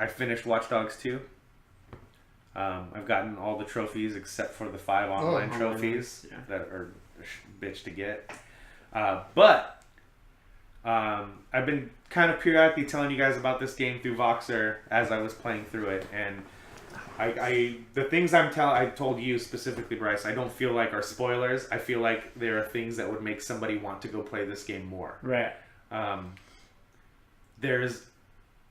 I finished Watch Dogs 2. I've gotten all the trophies except for the 5 online trophies that are a bitch to get. But I've been kind of periodically telling you guys about this game through Voxer as I was playing through it, and the things I told you specifically, Bryce, I don't feel like are spoilers. I feel like there are things that would make somebody want to go play this game more. Right. There's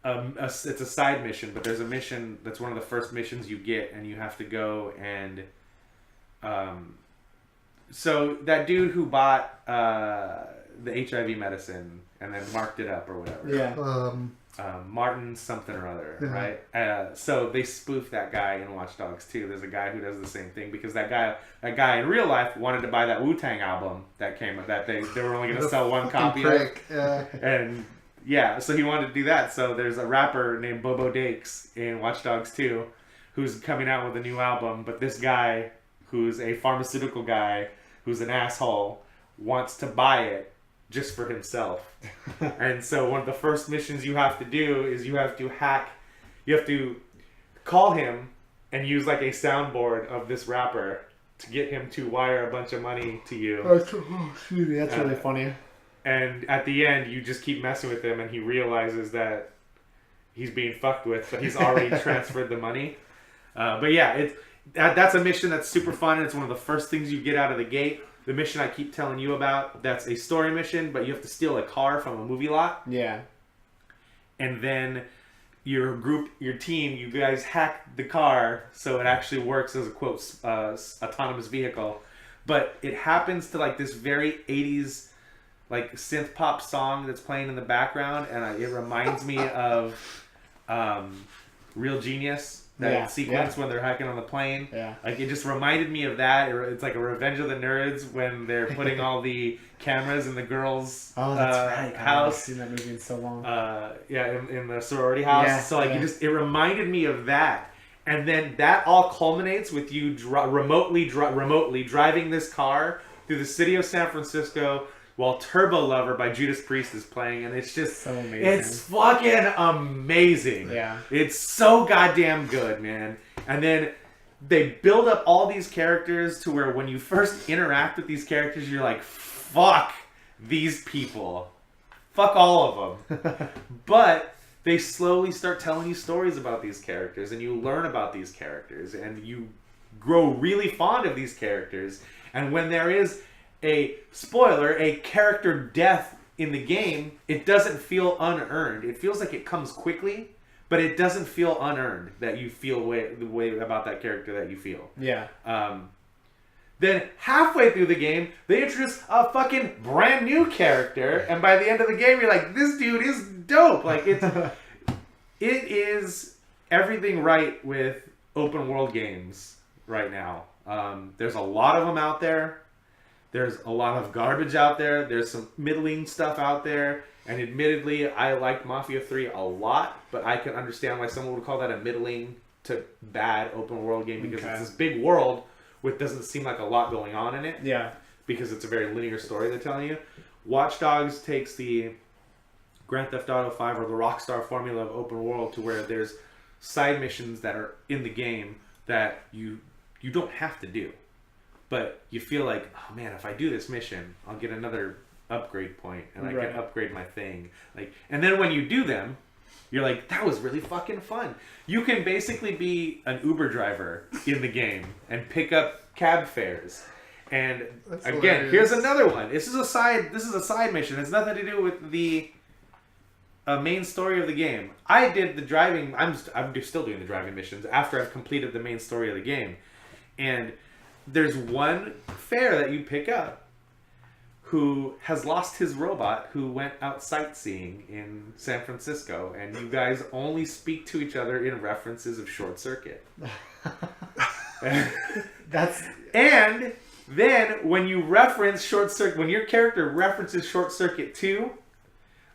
it's a side mission, but there's a mission that's one of the first missions you get, and you have to go and so that dude who bought the HIV medicine and then marked it up or whatever. Yeah. Martin something or other, right? So they spoofed that guy in Watch Dogs 2. There's a guy who does the same thing because that guy in real life wanted to buy that Wu-Tang album that they were only going to sell one copy of. And yeah, so he wanted to do that. So there's a rapper named Bobo Dakes in Watch Dogs 2 who's coming out with a new album, but this guy who's a pharmaceutical guy who's an asshole wants to buy it just for himself. And so one of the first missions you have to do is you have to call him and use like a soundboard of this rapper to get him to wire a bunch of money to you. That's really funny. And at the end, you just keep messing with him and he realizes that he's being fucked with, but he's already transferred the money. But yeah, that's a mission that's super fun, and it's one of the first things you get out of the gate. The mission I keep telling you about, that's a story mission, but you have to steal a car from a movie lot. Yeah. And then your team, you guys hack the car so it actually works as a, quote, autonomous vehicle. But it happens to like this very 80s like synth pop song that's playing in the background, and it reminds me of Real Genius. That sequence when they're hacking on the plane. Yeah. Like, it just reminded me of that. It's like a Revenge of the Nerds when they're putting all the cameras in the girls' house. I haven't seen that movie in so long. In the sorority house. Yeah, so, like, it reminded me of that. And then that all culminates with you remotely driving this car through the city of San Francisco while Turbo Lover by Judas Priest is playing, and it's just so amazing. It's fucking amazing. Yeah. It's so goddamn good, man. And then they build up all these characters to where when you first interact with these characters, you're like, fuck these people. Fuck all of them. But they slowly start telling you stories about these characters, and you learn about these characters, and you grow really fond of these characters. And when there is a character death in the game, it doesn't feel unearned. It feels like it comes quickly, but it doesn't feel unearned that you feel the way about that character that you feel. Yeah. Then halfway through the game, they introduce a fucking brand new character, and by the end of the game, you're like, this dude is dope. Like, it is everything right with open world games right now. There's a lot of them out there. There's a lot of garbage out there. There's some middling stuff out there. And admittedly, I liked Mafia 3 a lot, but I can understand why someone would call that a middling to bad open world game, because it's this big world with doesn't seem like a lot going on in it. Yeah. Because it's a very linear story they're telling you. Watch Dogs takes the Grand Theft Auto 5 or the Rockstar formula of open world to where there's side missions that are in the game that you don't have to do. But you feel like, oh man, if I do this mission, I'll get another upgrade point, and I can upgrade my thing. Like, and then when you do them, you're like, that was really fucking fun. You can basically be an Uber driver in the game and pick up cab fares. And that's again, hilarious. Here's another one. This is a side mission. It's nothing to do with the main story of the game. I did the driving. I'm still doing the driving missions after I've completed the main story of the game, and there's one fare that you pick up who has lost his robot, who went out sightseeing in San Francisco, and you guys only speak to each other in references of Short Circuit. And then when you reference Short Circuit, when your character references Short Circuit 2,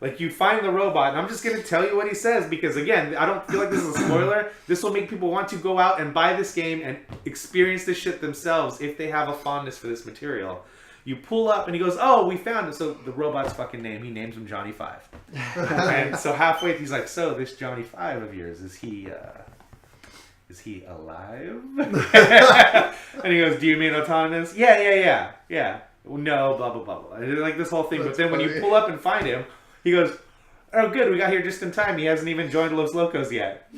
like, you find the robot, and I'm just going to tell you what he says, because again, I don't feel like this is a spoiler. This will make people want to go out and buy this game and experience this shit themselves if they have a fondness for this material. You pull up and he goes, "Oh, we found it." So the robot's fucking name, he names him Johnny Five. And so halfway, he's like, "So this Johnny Five of yours, is he alive?" And he goes, "Do you mean autonomous?" Yeah. No, blah, blah, blah, blah. And like this whole thing. But then when you pull up and find him, he goes, "Oh, good, we got here just in time. He hasn't even joined Los Locos yet."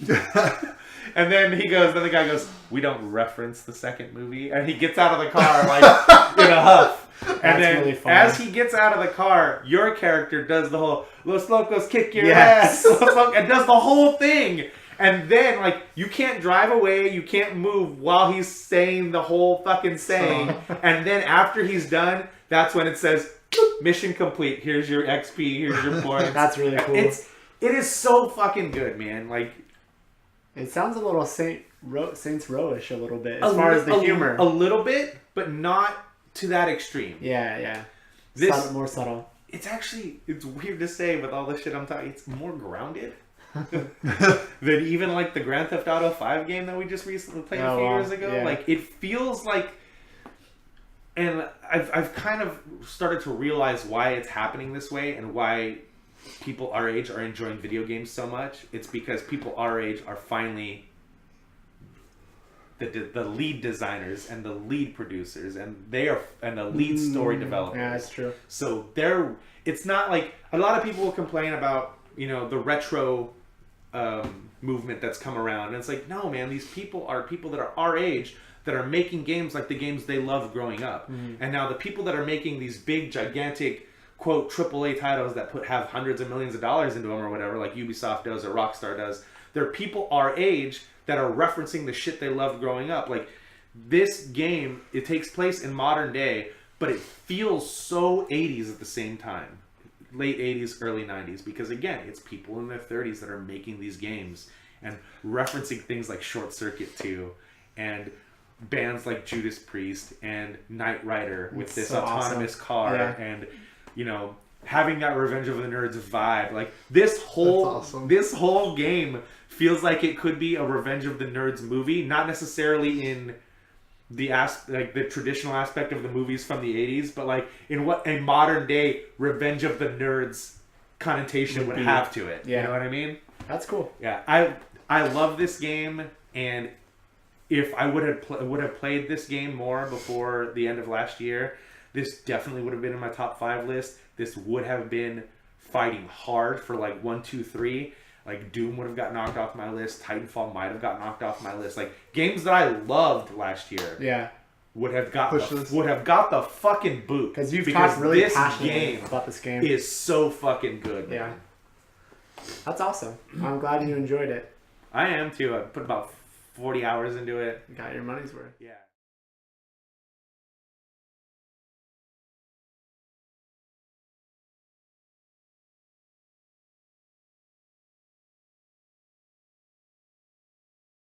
And then the guy goes, "We don't reference the second movie." And he gets out of the car like in a huff. And then really as he gets out of the car, your character does the whole Los Locos kick your ass. And does the whole thing. And then, like, you can't drive away, you can't move while he's saying the whole fucking saying. And then after he's done, that's when it says, "Mission complete. Here's your XP, here's your points." That's really cool. It is so fucking good, man. Like, it sounds a little Saints Row-ish a little bit, as far as the humor. A little bit, but not to that extreme. Yeah. More subtle. It's weird to say with all the shit I'm talking, it's more grounded. Than even like the Grand Theft Auto 5 game that we just recently played a few years ago. Yeah. Like, it feels like, and I've kind of started to realize why it's happening this way and why people our age are enjoying video games so much. It's because people our age are finally the lead designers and the lead producers, and the lead story developers. Yeah, that's true. So it's not like a lot of people will complain about, you know, the retro movement that's come around, and it's like, no, man, these people are people that are our age that are making games like the games they loved growing up. And now the people that are making these big gigantic quote AAA titles that have hundreds of millions of dollars into them or whatever, like Ubisoft does or Rockstar does, they're people our age that are referencing the shit they loved growing up. Like, this game, it takes place in modern day, but it feels so 80s at the same time. Late 80s, early 90s, because again, it's people in their 30s that are making these games and referencing things like Short Circuit 2 and bands like Judas Priest and Knight Rider with this autonomous car, and, you know, having that Revenge of the Nerds vibe. Like, this whole game feels like it could be a Revenge of the Nerds movie, not necessarily in the traditional aspect of the movies from the 80s, but like in what a modern day Revenge of the Nerds connotation would have to it. You know what I mean? That's cool. Yeah, I love this game, and if I would have played this game more before the end of last year, this definitely would have been in my top 5 list. This would have been fighting hard for like 1, 2, 3. Like, Doom would have got knocked off my list. Titanfall might have got knocked off my list. Like, games that I loved last year would have got the fucking boot. Because you've talked really this passionately game about this game. Is so fucking good, man. Yeah. That's awesome. I'm glad you enjoyed it. I am too. I put about 40 hours into it. You got your money's worth. Yeah.